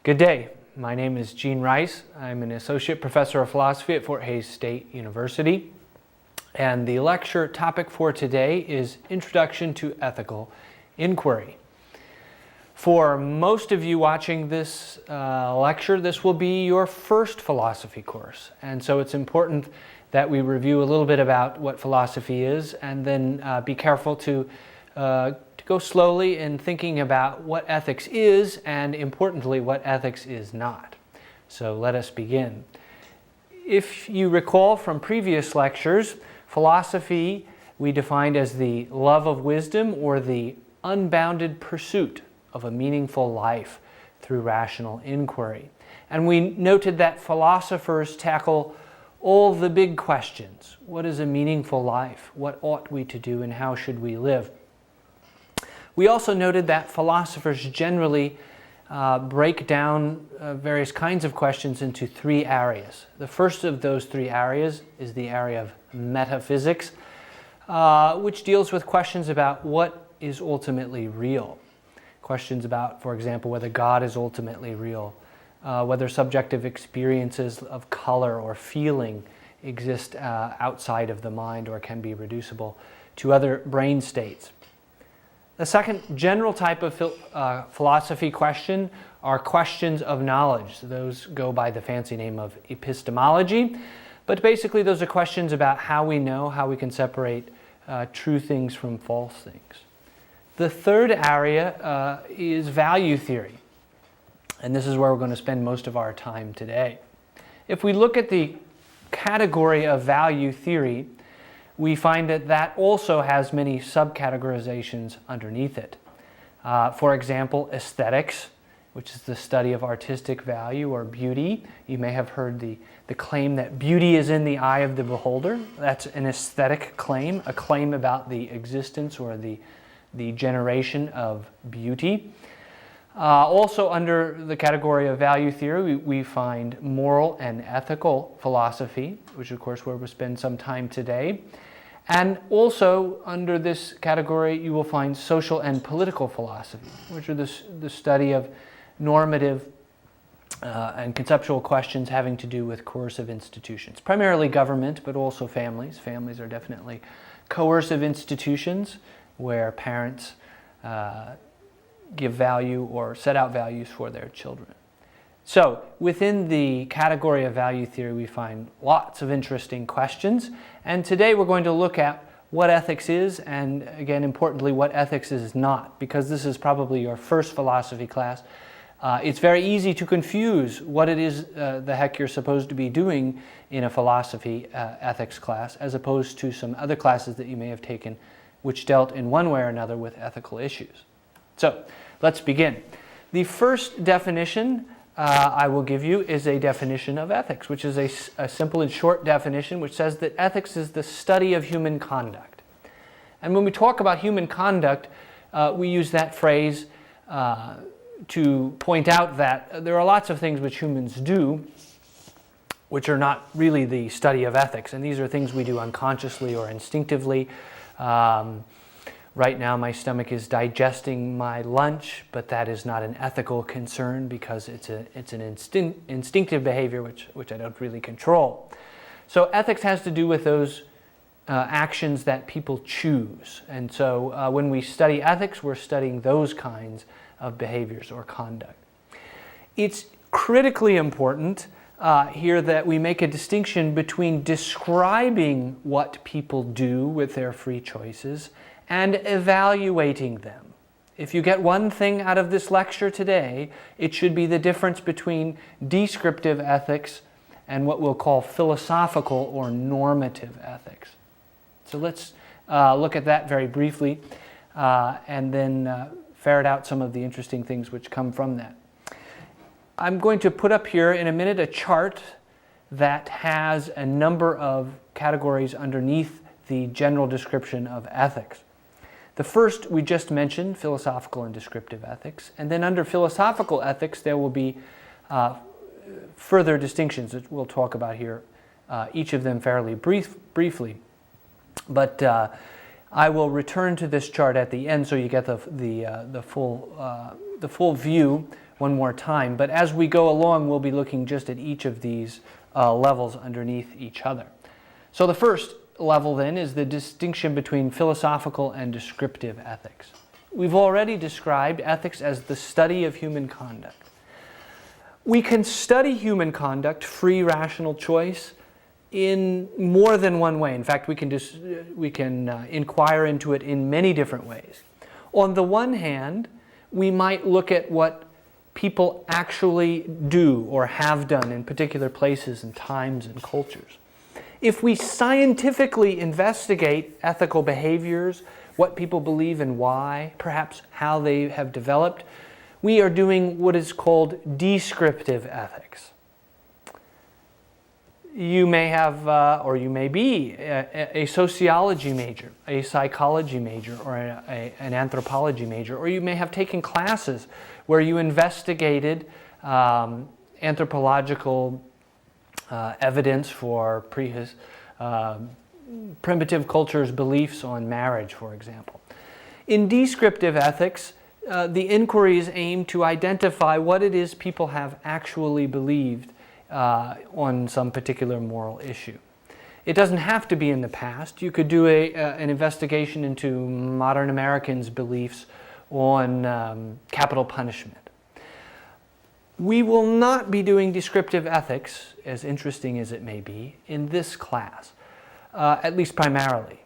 Good day. My name is Gene Rice. I'm an associate professor of philosophy at Fort Hays State University. And the lecture topic for today is Introduction to Ethical Inquiry. For most of you watching this lecture, this will be your first philosophy course. And so it's important that we review a little bit about what philosophy is and then be careful to go slowly in thinking about what ethics is and, importantly, what ethics is not. So let us begin. If you recall from previous lectures, philosophy we defined as the love of wisdom or the unbounded pursuit of a meaningful life through rational inquiry. And we noted that philosophers tackle all the big questions. What is a meaningful life? What ought we to do and how should we live? We also noted that philosophers generally break down various kinds of questions into three areas. The first of those three areas is the area of metaphysics, which deals with questions about what is ultimately real. Questions about, for example, whether God is ultimately real, whether subjective experiences of color or feeling exist outside of the mind or can be reducible to other brain states. The second general type of philosophy question are questions of knowledge. Those go by the fancy name of epistemology, but basically those are questions about how we know, how we can separate true things from false things. The third area is value theory, and this is where we're going to spend most of our time today. If we look at the category of value theory, we find that that also has many subcategorizations underneath it. For example, aesthetics, which is the study of artistic value or beauty. You may have heard the claim that beauty is in the eye of the beholder. That's an aesthetic claim, a claim about the existence or the generation of beauty. Also under the category of value theory, we find moral and ethical philosophy, which of course where we'll spend some time today. And also under this category you will find social and political philosophy, which are the study of normative and conceptual questions having to do with coercive institutions. Primarily government, but also families. Families are definitely coercive institutions where parents give value or set out values for their children. So within the category of value theory we find lots of interesting questions, and today we're going to look at what ethics is and, again, importantly, what ethics is not, because this is probably your first philosophy class. It's very easy to confuse what it is the heck you're supposed to be doing in a philosophy ethics class as opposed to some other classes that you may have taken which dealt in one way or another with ethical issues. So let's begin. The first definition I will give you is a definition of ethics, which is a simple and short definition which says that ethics is the study of human conduct. And when we talk about human conduct, we use that phrase to point out that there are lots of things which humans do which are not really the study of ethics. And these are things we do unconsciously or instinctively. Right now my stomach is digesting my lunch, but that is not an ethical concern because it's an instinctive behavior which I don't really control. So ethics has to do with those actions that people choose. And so when we study ethics, we're studying those kinds of behaviors or conduct. It's critically important here that we make a distinction between describing what people do with their free choices and evaluating them. If you get one thing out of this lecture today, it should be the difference between descriptive ethics and what we'll call philosophical or normative ethics. So let's look at that very briefly and then ferret out some of the interesting things which come from that. I'm going to put up here in a minute a chart that has a number of categories underneath the general description of ethics. The first we just mentioned, philosophical and descriptive ethics, and then under philosophical ethics there will be further distinctions that we'll talk about here, each of them fairly briefly. But I will return to this chart at the end so you get the full view one more time. But as we go along, we'll be looking just at each of these levels underneath each other. So the first level then is the distinction between philosophical and descriptive ethics. We've already described ethics as the study of human conduct. We can study human conduct, free rational choice, in more than one way. In fact, we can inquire into it in many different ways. On the one hand, we might look at what people actually do or have done in particular places and times and cultures. If we scientifically investigate ethical behaviors, what people believe and why, perhaps how they have developed, we are doing what is called descriptive ethics. You may have, or you may be, a sociology major, a psychology major, or an anthropology major, or you may have taken classes where you investigated anthropological evidence for primitive cultures' beliefs on marriage, for example. In descriptive ethics, the inquiries aim to identify what it is people have actually believed on some particular moral issue. It doesn't have to be in the past. You could do an investigation into modern Americans' beliefs on capital punishment. We will not be doing descriptive ethics, as interesting as it may be, in this class, at least primarily.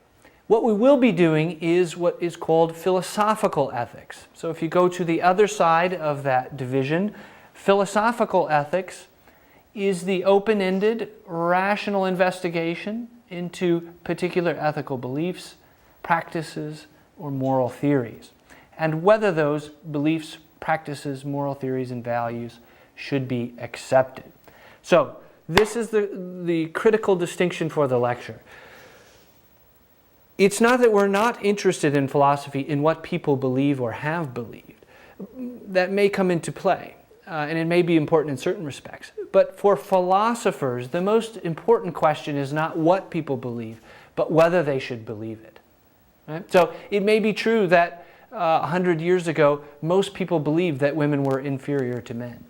What we will be doing is what is called philosophical ethics. So if you go to the other side of that division, philosophical ethics is the open-ended, rational investigation into particular ethical beliefs, practices, or moral theories, and whether those beliefs, practices, moral theories, and values should be accepted. So this is the critical distinction for the lecture. It's not that we're not interested in philosophy in what people believe or have believed. That may come into play, and it may be important in certain respects. But for philosophers, the most important question is not what people believe, but whether they should believe it. Right? So it may be true that 100 years ago, most people believed that women were inferior to men.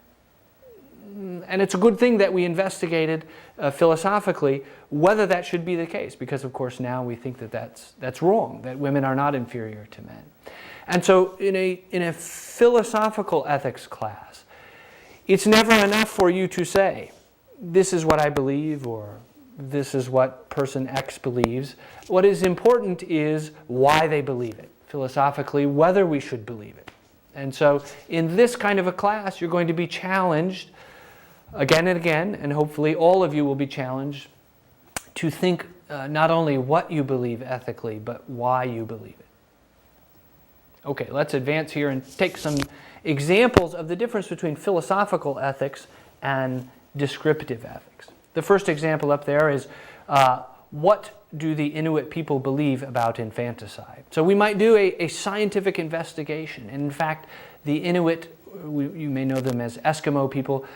And it's a good thing that we investigated philosophically whether that should be the case, because of course now we think that that's wrong, that women are not inferior to men. And so in a philosophical ethics class, it's never enough for you to say, this is what I believe, or this is what person X believes. What is important is why they believe it, philosophically, whether we should believe it. And so in this kind of a class, you're going to be challenged again and again, and hopefully all of you will be challenged to think not only what you believe ethically, but why you believe it. Okay, let's advance here and take some examples of the difference between philosophical ethics and descriptive ethics. The first example up there is what do the Inuit people believe about infanticide? So we might do a scientific investigation. And in fact, the Inuit, you may know them as Eskimo people,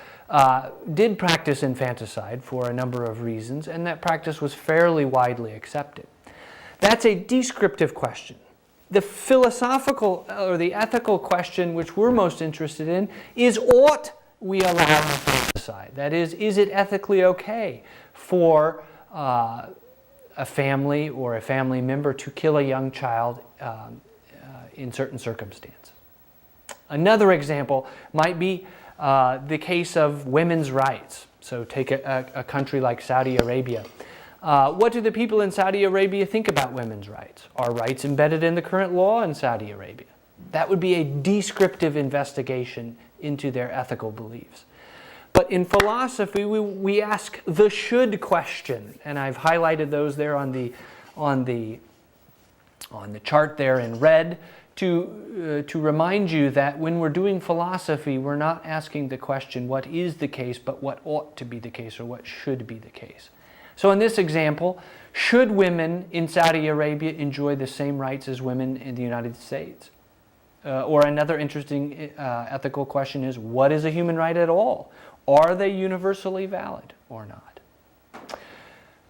did practice infanticide for a number of reasons, and that practice was fairly widely accepted. That's a descriptive question. The philosophical or the ethical question which we're most interested in is, ought we allow infanticide? That is it ethically okay for a family or a family member to kill a young child in certain circumstances? Another example might be the case of women's rights. So take a country like Saudi Arabia. What do the people in Saudi Arabia think about women's rights? Are rights embedded in the current law in Saudi Arabia? That would be a descriptive investigation into their ethical beliefs. But in philosophy, we ask the should question, and I've highlighted those there on the chart there in red to remind you that when we're doing philosophy, we're not asking the question what is the case, but what ought to be the case or what should be the case. So in this example, should women in Saudi Arabia enjoy the same rights as women in the United States? Or another interesting ethical question is, what is a human right at all? Are they universally valid or not?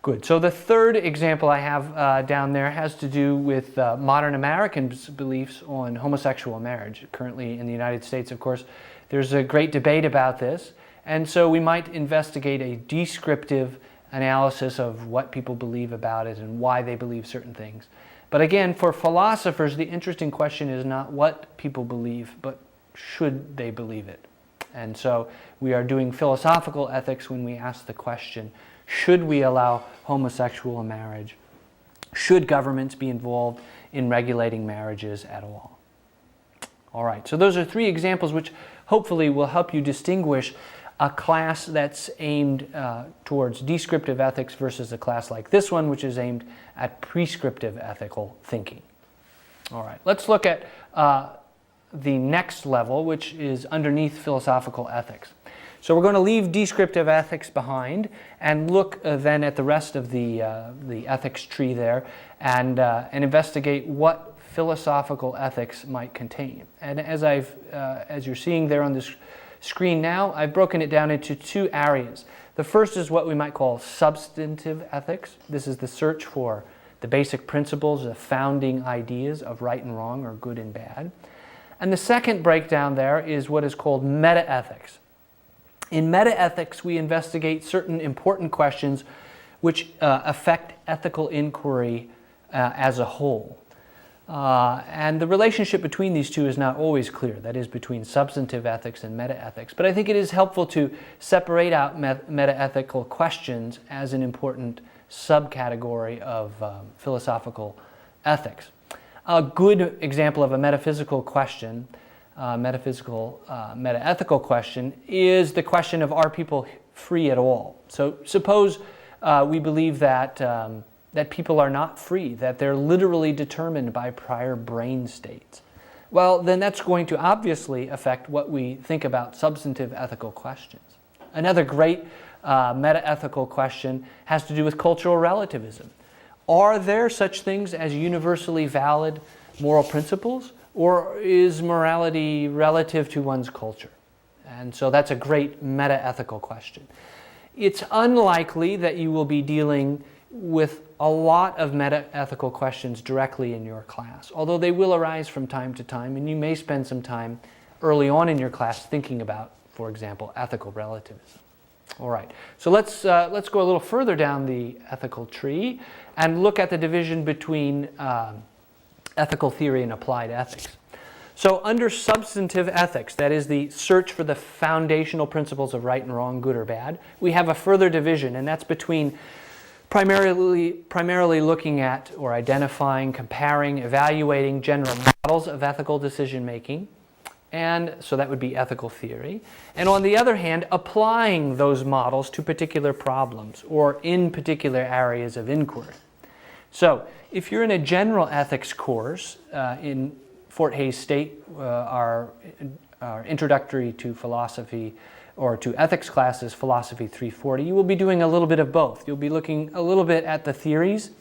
Good. So the third example I have down there has to do with modern Americans' beliefs on homosexual marriage. Currently in the United States, of course, There's a great debate about this, and so we might investigate a descriptive analysis of what people believe about it and why they believe certain things. But again, for philosophers, the interesting question is not what people believe, but should they believe it? And so we are doing philosophical ethics when we ask the question, should we allow homosexual marriage? Should governments be involved in regulating marriages at all? All right, so those are 3 examples which hopefully will help you distinguish a class that's aimed towards descriptive ethics versus a class like this one, which is aimed at prescriptive ethical thinking. All right, let's look at the next level, which is underneath philosophical ethics. So we're going to leave descriptive ethics behind and look then at the rest of the ethics tree there and investigate what philosophical ethics might contain. And as you're seeing there on this screen now, I've broken it down into 2 areas. The first is what we might call substantive ethics. This is the search for the basic principles, the founding ideas of right and wrong or good and bad. And the second breakdown there is what is called metaethics. In metaethics, we investigate certain important questions which affect ethical inquiry as a whole. And the relationship between these 2 is not always clear, that is between substantive ethics and metaethics. But I think it is helpful to separate out metaethical questions as an important subcategory of philosophical ethics. A good example of a metaphysical question, metaethical question, is the question of, are people free at all? So suppose we believe that people are not free, that they're literally determined by prior brain states. Well, then that's going to obviously affect what we think about substantive ethical questions. Another great metaethical question has to do with cultural relativism. Are there such things as universally valid moral principles, or is morality relative to one's culture? And so that's a great metaethical question. It's unlikely that you will be dealing with a lot of metaethical questions directly in your class, although they will arise from time to time, and you may spend some time early on in your class thinking about, for example, ethical relativism. All right, so let's go a little further down the ethical tree and look at the division between ethical theory and applied ethics. So under substantive ethics, that is the search for the foundational principles of right and wrong, good or bad, we have a further division, and that's between primarily looking at or identifying, comparing, evaluating general models of ethical decision making, and so that would be ethical theory. And on the other hand, applying those models to particular problems or in particular areas of inquiry. So if you're in a general ethics course in Fort Hays State, our introductory to philosophy or to ethics classes, Philosophy 340, you will be doing a little bit of both. You'll be looking a little bit at the theories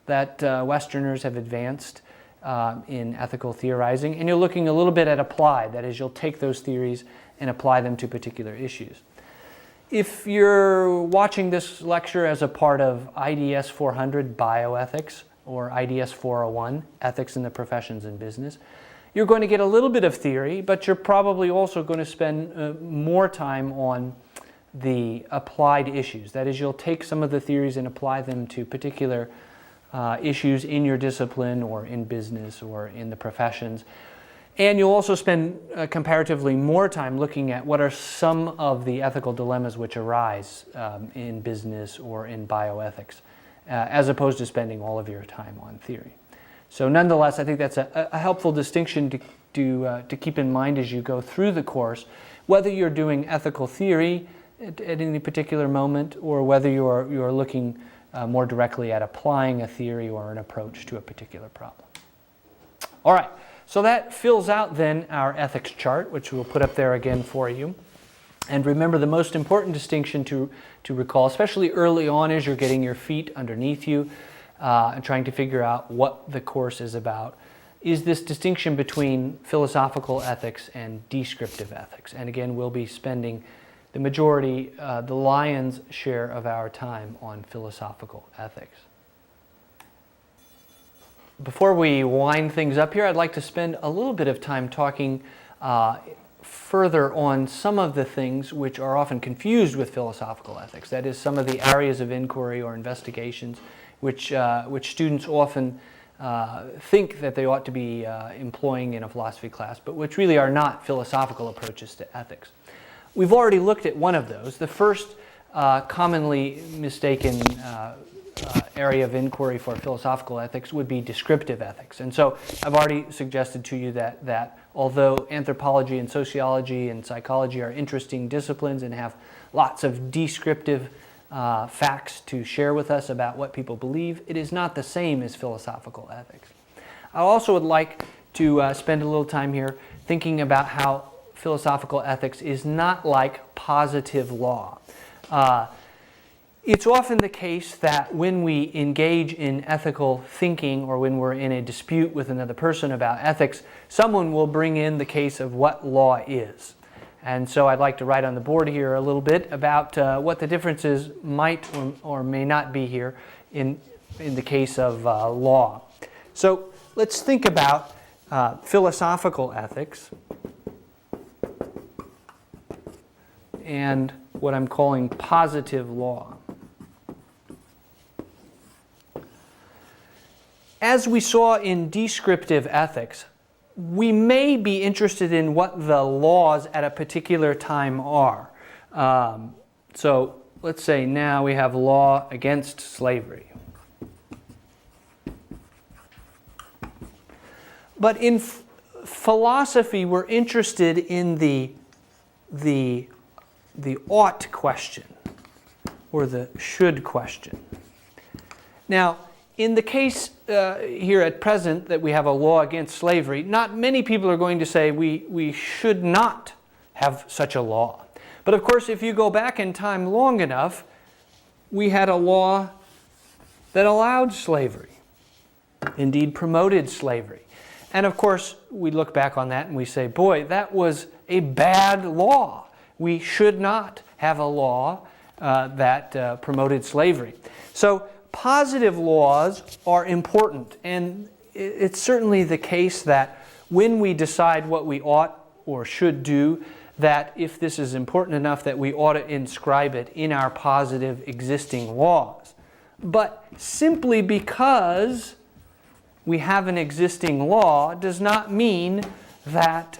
that Westerners have advanced in ethical theorizing, and you're looking a little bit at applied. That is, you'll take those theories and apply them to particular issues. If you're watching this lecture as a part of IDS 400 Bioethics or IDS 401 Ethics in the Professions and Business, you're going to get a little bit of theory, but you're probably also going to spend more time on the applied issues. That is, you'll take some of the theories and apply them to particular issues in your discipline or in business or in the professions. And you'll also spend comparatively more time looking at what are some of the ethical dilemmas which arise in business or in bioethics, as opposed to spending all of your time on theory. So nonetheless, I think that's a helpful distinction to keep in mind as you go through the course, whether you're doing ethical theory at any particular moment or whether you're looking more directly at applying a theory or an approach to a particular problem. All right, so that fills out then our ethics chart, which we'll put up there again for you. And remember, the most important distinction to recall, especially early on as you're getting your feet underneath you and trying to figure out what the course is about, is this distinction between philosophical ethics and descriptive ethics. And again, we'll be spending the majority, the lion's share of our time on philosophical ethics. Before we wind things up here, I'd like to spend a little bit of time talking further on some of the things which are often confused with philosophical ethics. That is, some of the areas of inquiry or investigations which students often think that they ought to be employing in a philosophy class, but which really are not philosophical approaches to ethics. We've already looked at one of those. The first commonly mistaken area of inquiry for philosophical ethics would be descriptive ethics. And so I've already suggested to you that although anthropology and sociology and psychology are interesting disciplines and have lots of descriptive facts to share with us about what people believe, it is not the same as philosophical ethics. I also would like to spend a little time here thinking about how philosophical ethics is not like positive law. It's often the case that when we engage in ethical thinking or when we're in a dispute with another person about ethics, someone will bring in the case of what law is. And so I'd like to write on the board here a little bit about what the differences might or may not be here in the case of law. So let's think about philosophical ethics and what I'm calling positive law. As we saw in descriptive ethics, we may be interested in what the laws at a particular time are. So let's say now we have law against slavery. But in philosophy, we're interested in the ought question or the should question. Now, in the case here at present that we have a law against slavery, not many people are going to say we should not have such a law. But of course, if you go back in time long enough, we had a law that allowed slavery, indeed promoted slavery. And of course, we look back on that and we say, boy, that was a bad law. We should not have a law that promoted slavery. So positive laws are important, and it's certainly the case that when we decide what we ought or should do, that if this is important enough that we ought to inscribe it in our positive existing laws. But simply because we have an existing law does not mean that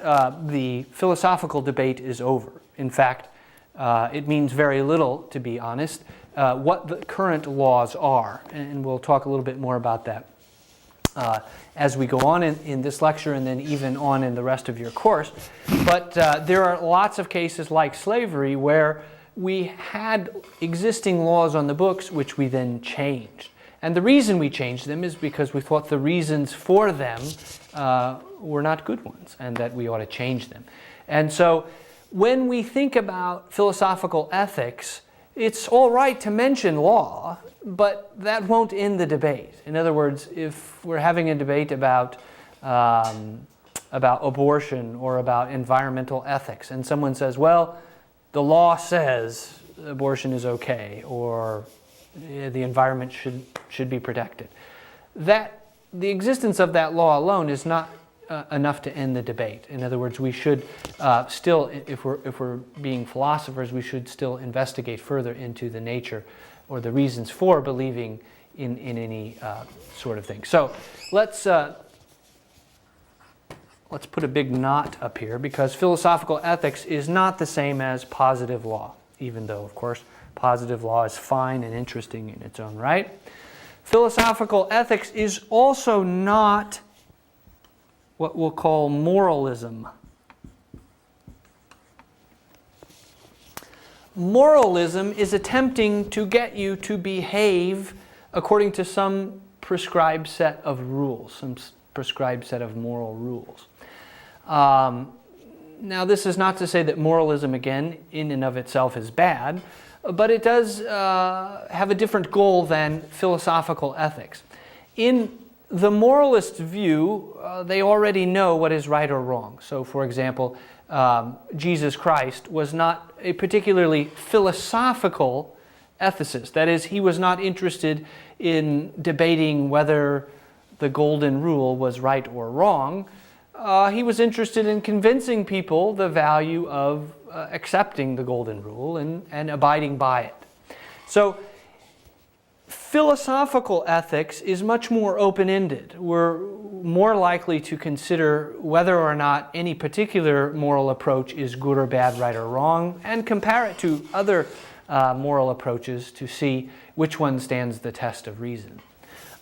the philosophical debate is over. In fact, it means very little, to be honest, what the current laws are. And we'll talk a little bit more about that as we go on in this lecture and then even on in the rest of your course. But there are lots of cases like slavery where we had existing laws on the books which we then changed. And the reason we changed them is because we thought the reasons for them were not good ones and that we ought to change them. And so when we think about philosophical ethics, it's all right to mention law, but that won't end the debate. In other words, if we're having a debate about abortion or about environmental ethics, and someone says, well, the law says abortion is okay, or the environment should be protected, that the existence of that law alone is not enough to end the debate. In other words, we should still, if we're being philosophers, we should still investigate further into the nature or the reasons for believing in any sort of thing. So let's put a big knot up here, because philosophical ethics is not the same as positive law, even though, of course, positive law is fine and interesting in its own right. Philosophical ethics is also not what we'll call moralism. Moralism is attempting to get you to behave according to some prescribed set of rules, some prescribed set of moral rules. Now, this is not to say that moralism, again, in and of itself is bad, but it does have a different goal than philosophical ethics. In the moralist view, they already know what is right or wrong. So, for example, Jesus Christ was not a particularly philosophical ethicist. That is, he was not interested in debating whether the golden rule was right or wrong. he was interested in convincing people the value of accepting the golden rule and abiding by it. So philosophical ethics is much more open-ended. We're more likely to consider whether or not any particular moral approach is good or bad, right or wrong, and compare it to other moral approaches to see which one stands the test of reason.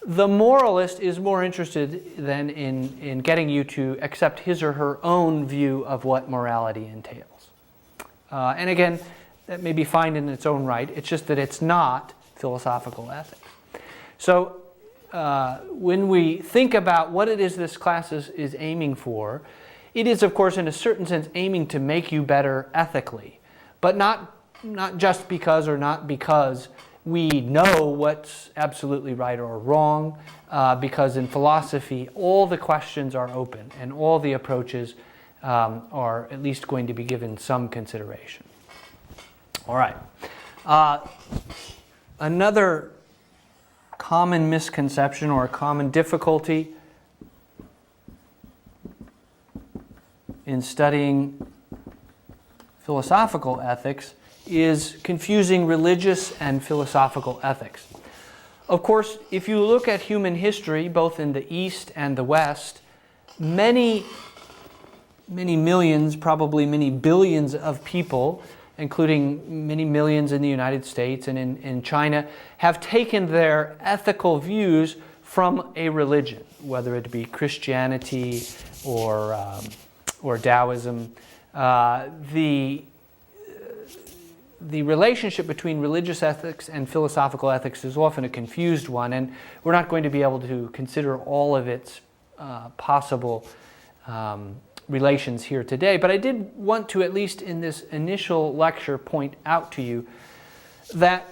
The moralist is more interested than in getting you to accept his or her own view of what morality entails. And again, that may be fine in its own right. It's just that it's not philosophical ethics. So when we think about what it is this class is aiming for, it is, of course, in a certain sense, aiming to make you better ethically, but not just because we know what's absolutely right or wrong, because in philosophy, all the questions are open and all the approaches are at least going to be given some consideration. All right. Another common misconception or a common difficulty in studying philosophical ethics is confusing religious and philosophical ethics. Of course, if you look at human history, both in the East and the West, many millions, probably many billions of people, including many millions in the United States and in China, have taken their ethical views from a religion, whether it be Christianity or Taoism. The relationship between religious ethics and philosophical ethics is often a confused one, and we're not going to be able to consider all of its possible relations here today. But I did want to, at least in this initial lecture, point out to you that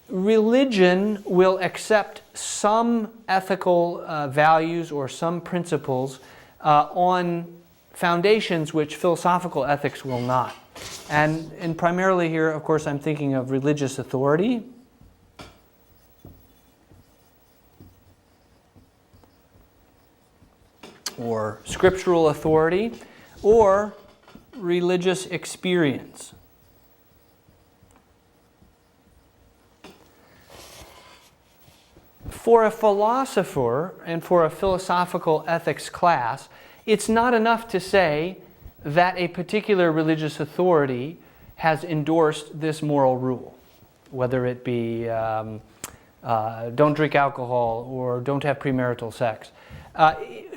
religion will accept some ethical values or some principles on foundations which philosophical ethics will not. And primarily here, of course, I'm thinking of religious authority, or scriptural authority, or religious experience. For a philosopher and for a philosophical ethics class, it's not enough to say that a particular religious authority has endorsed this moral rule, whether it be don't drink alcohol or don't have premarital sex.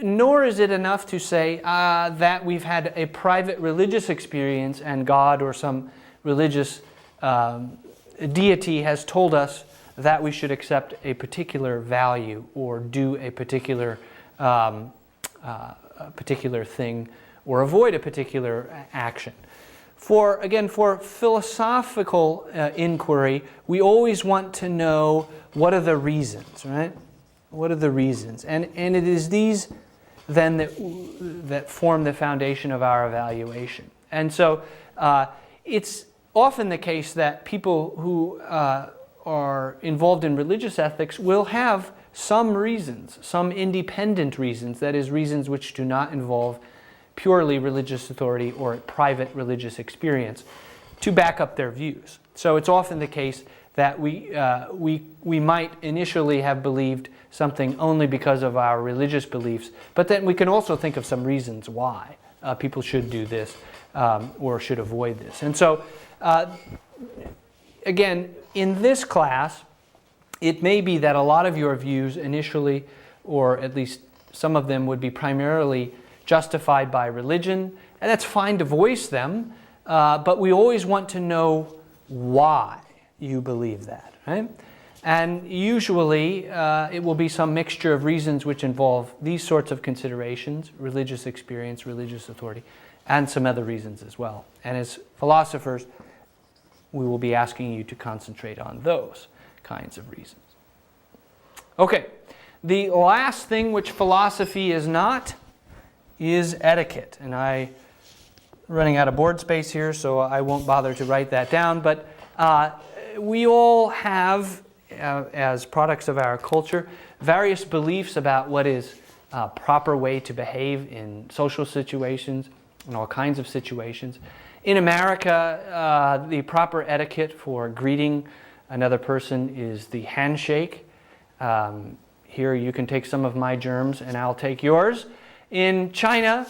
Nor is it enough to say that we've had a private religious experience and God or some religious deity has told us that we should accept a particular value or do a particular thing or avoid a particular action. For philosophical inquiry, we always want to know what are the reasons, right? What are the reasons? And it is these then that form the foundation of our evaluation. And so it's often the case that people who are involved in religious ethics will have some reasons, some independent reasons, that is, reasons which do not involve purely religious authority or private religious experience, to back up their views. So it's often the case that we might initially have believed something only because of our religious beliefs, but then we can also think of some reasons why people should do this or should avoid this. And so, again, in this class, it may be that a lot of your views initially, or at least some of them, would be primarily justified by religion, and that's fine to voice them, but we always want to know why you believe that, right? And usually it will be some mixture of reasons which involve these sorts of considerations: religious experience, religious authority, and some other reasons as well. And as philosophers, we will be asking you to concentrate on those kinds of reasons. Okay, the last thing which philosophy is not is etiquette. And I'm running out of board space here, so I won't bother to write that down. But we all have, as products of our culture, various beliefs about what is proper way to behave in social situations, in all kinds of situations. In America, the proper etiquette for greeting another person is the handshake. Here you can take some of my germs and I'll take yours. In China,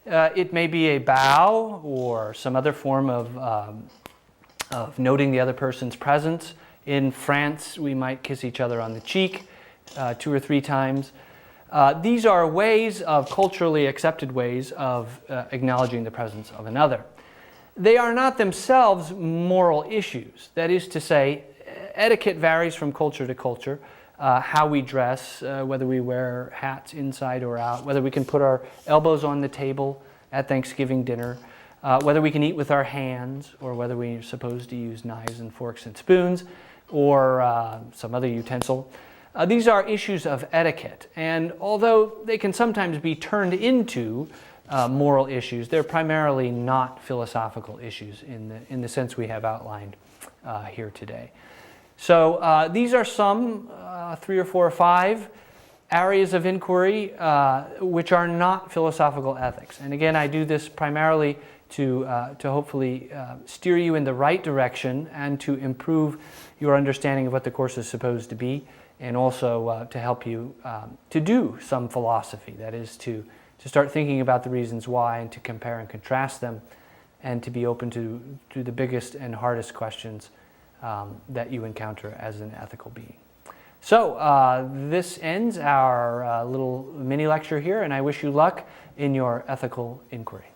it may be a bow or some other form of noting the other person's presence. In France, we might kiss each other on the cheek 2 or 3 times. These are ways of culturally accepted ways of acknowledging the presence of another. They are not themselves moral issues. That is to say, etiquette varies from culture to culture. How we dress, whether we wear hats inside or out, whether we can put our elbows on the table at Thanksgiving dinner, whether we can eat with our hands, or whether we're supposed to use knives and forks and spoons, or some other utensil. These are issues of etiquette, and although they can sometimes be turned into moral issues, they're primarily not philosophical issues in the sense we have outlined here today. So these are some 3 or 4 or 5 areas of inquiry which are not philosophical ethics. And again, I do this primarily to hopefully steer you in the right direction and to improve your understanding of what the course is supposed to be, and also to help you to do some philosophy. That is to start thinking about the reasons why and to compare and contrast them, and to be open to the biggest and hardest questions that you encounter as an ethical being. So this ends our little mini lecture here, and I wish you luck in your ethical inquiry.